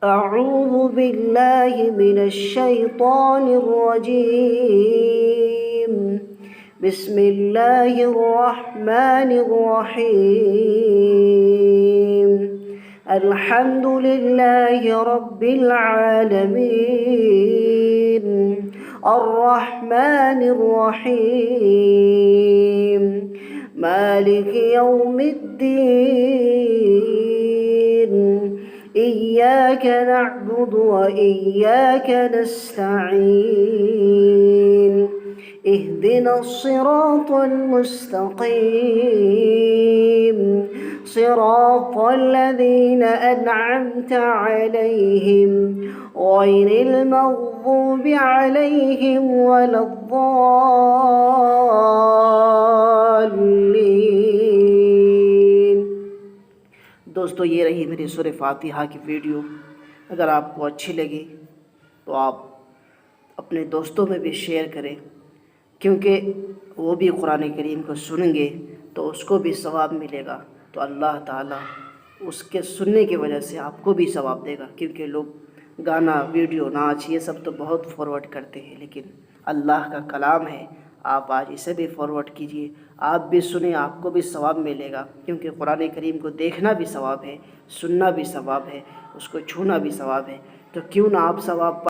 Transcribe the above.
أعوذ بالله من الشيطان الرجيم بسم الله الرحمن الرحيم الحمد لله رب العالمين الرحمن الرحيم مالك يوم الدين إياك نعبد وإياك نستعين اهدنا الصراط المستقيم صراط الذين أنعمت عليهم غير المغضوب عليهم ولا الضالين। दोस्तों, ये रही मेरी सूरह फातिहा की वीडियो। अगर आपको अच्छी लगी तो आप अपने दोस्तों में भी शेयर करें, क्योंकि वो भी कुरान करीम को सुनेंगे तो उसको भी सवाब मिलेगा। तो अल्लाह ताला उसके सुनने की वजह से आपको भी सवाब देगा, क्योंकि लोग गाना, वीडियो, नाच ये सब तो बहुत फॉरवर्ड करते हैं, लेकिन अल्लाह का कलाम है। आप आज इसे भी फॉरवर्ड कीजिए, आप भी सुने, आपको भी सवाब मिलेगा। क्योंकि कुरान करीम को देखना भी सवाब है, सुनना भी सवाब है, उसको छूना भी सवाब है। तो क्यों ना आप सवाब